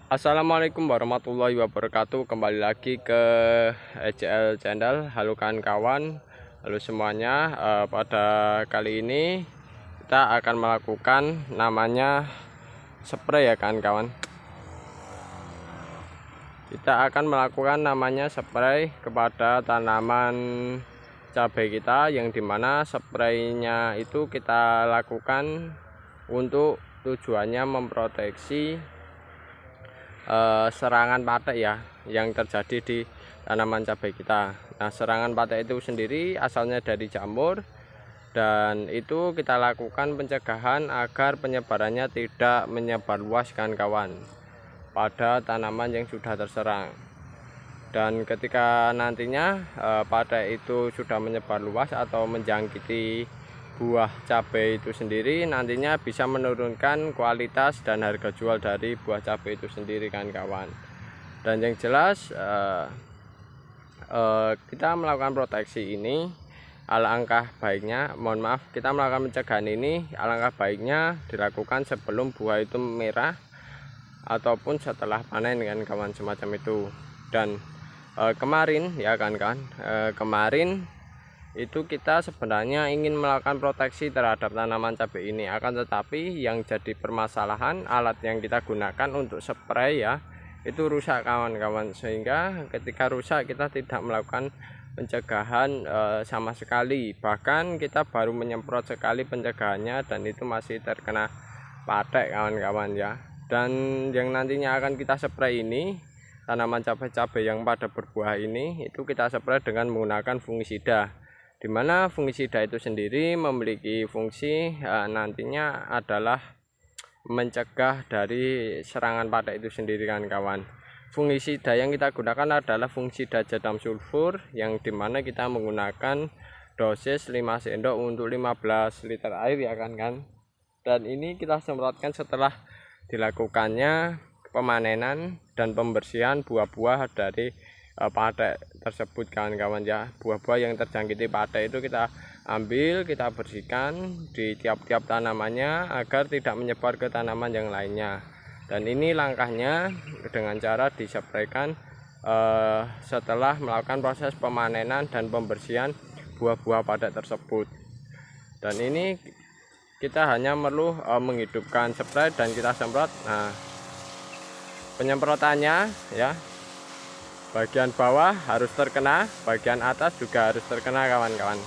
Assalamualaikum warahmatullahi wabarakatuh. Kembali lagi ke ECL Channel. Halo kawan-kawan, halo semuanya. Pada kali ini kita akan melakukan namanya spray ya kawan-kawan. Kita akan melakukan namanya spray kepada tanaman cabai kita, yang dimana spraynya itu kita lakukan untuk tujuannya memproteksi serangan patek ya yang terjadi di tanaman cabai kita. Nah, serangan patek itu sendiri asalnya dari jamur, dan itu kita lakukan pencegahan agar penyebarannya tidak menyebar luas kawan-kawan pada tanaman yang sudah terserang. Dan ketika nantinya patek itu sudah menyebar luas atau menjangkiti buah cabai itu sendiri, nantinya bisa menurunkan kualitas dan harga jual dari buah cabai itu sendiri kan kawan. Dan yang jelas kita melakukan proteksi ini, alangkah baiknya, mohon maaf, kita melakukan pencegahan ini alangkah baiknya dilakukan sebelum buah itu merah ataupun setelah panen kan kawan, semacam itu. Dan kemarin ya kan kemarin itu kita sebenarnya ingin melakukan proteksi terhadap tanaman cabai ini, akan tetapi yang jadi permasalahan alat yang kita gunakan untuk spray ya itu rusak kawan-kawan, sehingga ketika rusak kita tidak melakukan pencegahan sama sekali. Bahkan kita baru menyemprot sekali pencegahannya dan itu masih terkena patek kawan-kawan ya. Dan yang nantinya akan kita spray ini, tanaman cabai-cabai yang pada berbuah ini, itu kita spray dengan menggunakan fungisida, dimana fungisida itu sendiri memiliki fungsi nantinya adalah mencegah dari serangan patek itu sendiri kan kawan. Fungisida yang kita gunakan adalah fungisida jadam sulfur, yang dimana kita menggunakan dosis 5 sendok untuk 15 liter air ya kan. Dan ini kita semprotkan setelah dilakukannya pemanenan dan pembersihan buah-buah dari patek tersebut kawan-kawan ya. Buah-buah yang terjangkiti patek itu kita ambil, kita bersihkan di tiap-tiap tanamannya agar tidak menyebar ke tanaman yang lainnya. Dan ini langkahnya dengan cara dispraykan setelah melakukan proses pemanenan dan pembersihan buah-buah patek tersebut. Dan ini kita hanya perlu menghidupkan spray dan kita semprot. Nah, penyemprotannya ya, bagian bawah harus terkena, bagian atas juga harus terkena kawan-kawan.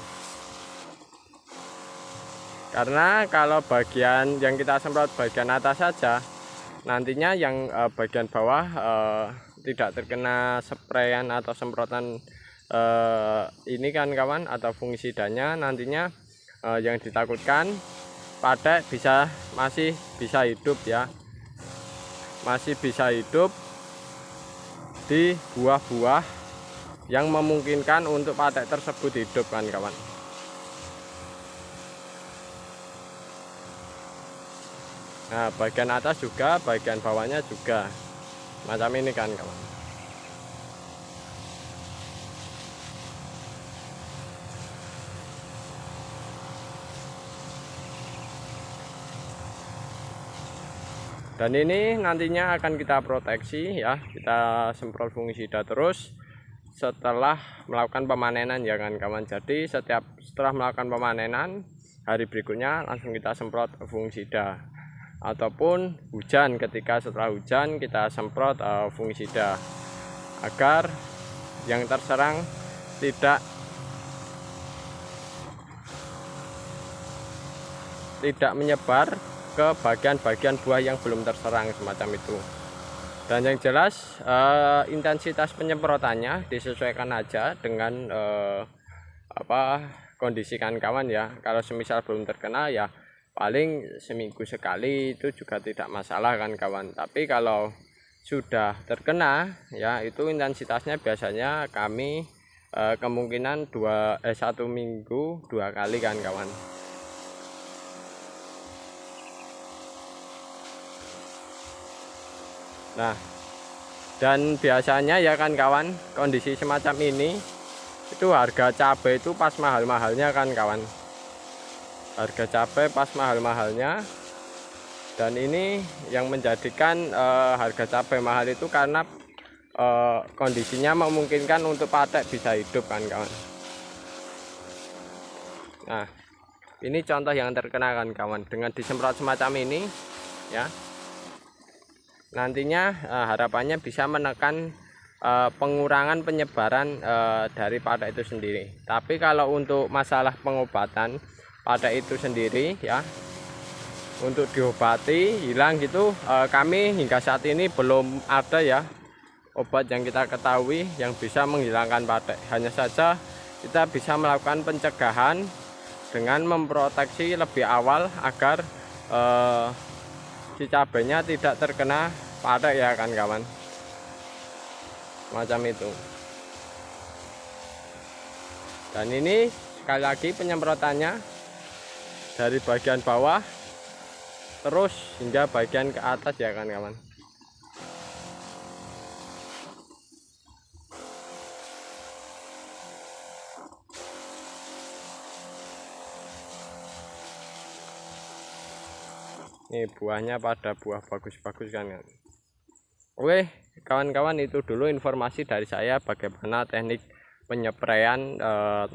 Karena kalau bagian yang kita semprot bagian atas saja, nantinya yang bagian bawah tidak terkena sprayan atau semprotan ini kan kawan, atau fungisidanya, nantinya yang ditakutkan patek masih bisa hidup ya, masih bisa hidup di buah-buah yang memungkinkan untuk patek tersebut hidup kan kawan. Nah, bagian atas juga, bagian bawahnya juga macam ini kan kawan. Dan ini nantinya akan kita proteksi ya, kita semprot fungisida terus setelah melakukan pemanenan ya kan kawan. Jadi setelah melakukan pemanenan, hari berikutnya langsung kita semprot fungisida, ataupun hujan, ketika setelah hujan kita semprot fungisida agar yang terserang tidak menyebar ke bagian-bagian buah yang belum terserang semacam itu. Dan yang jelas intensitas penyemprotannya disesuaikan aja dengan kondisi kawan-kawan ya. Kalau semisal belum terkena ya paling seminggu sekali itu juga tidak masalah kan kawan. Tapi kalau sudah terkena ya, itu intensitasnya biasanya kami kemungkinan 1 minggu 2 kali kan kawan. Nah, dan biasanya ya kan kawan, kondisi semacam ini itu harga cabai itu pas mahal-mahalnya kan kawan. Harga cabai pas mahal-mahalnya, Dan ini yang menjadikan harga cabai mahal itu karena kondisinya memungkinkan untuk patek bisa hidup kan kawan. Nah, ini contoh yang terkena kan kawan, dengan disemprot semacam ini ya. Nantinya harapannya bisa menekan pengurangan penyebaran dari patek itu sendiri. Tapi kalau untuk masalah pengobatan patek itu sendiri ya, untuk diobati hilang gitu, kami hingga saat ini belum ada ya obat yang kita ketahui yang bisa menghilangkan patek. Hanya saja kita bisa melakukan pencegahan dengan memproteksi lebih awal agar si cabenya tidak terkena patek ya kan kawan, macam itu. Dan ini sekali lagi penyemprotannya dari bagian bawah terus hingga bagian ke atas ya kan kawan. Ini buahnya pada buah bagus-bagus kan. Oke kawan-kawan, itu dulu informasi dari saya bagaimana teknik penyepraian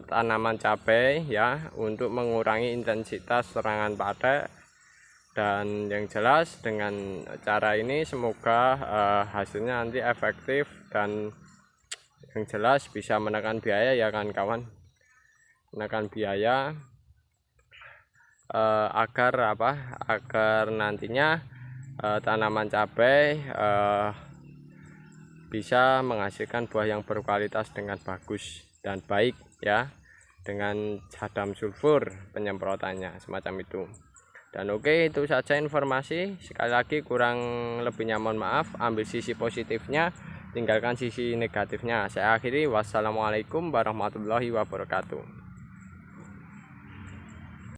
tanaman cabai ya, untuk mengurangi intensitas serangan patek. Dan yang jelas dengan cara ini semoga hasilnya nanti efektif dan yang jelas bisa menekan biaya ya kan kawan, menekan biaya agar nantinya tanaman cabai bisa menghasilkan buah yang berkualitas dengan bagus dan baik ya, dengan cadam sulfur penyemprotannya semacam itu. Dan oke, itu saja informasi. Sekali lagi kurang lebihnya mohon maaf. Ambil sisi positifnya, tinggalkan sisi negatifnya. Saya akhiri, wassalamualaikum warahmatullahi wabarakatuh.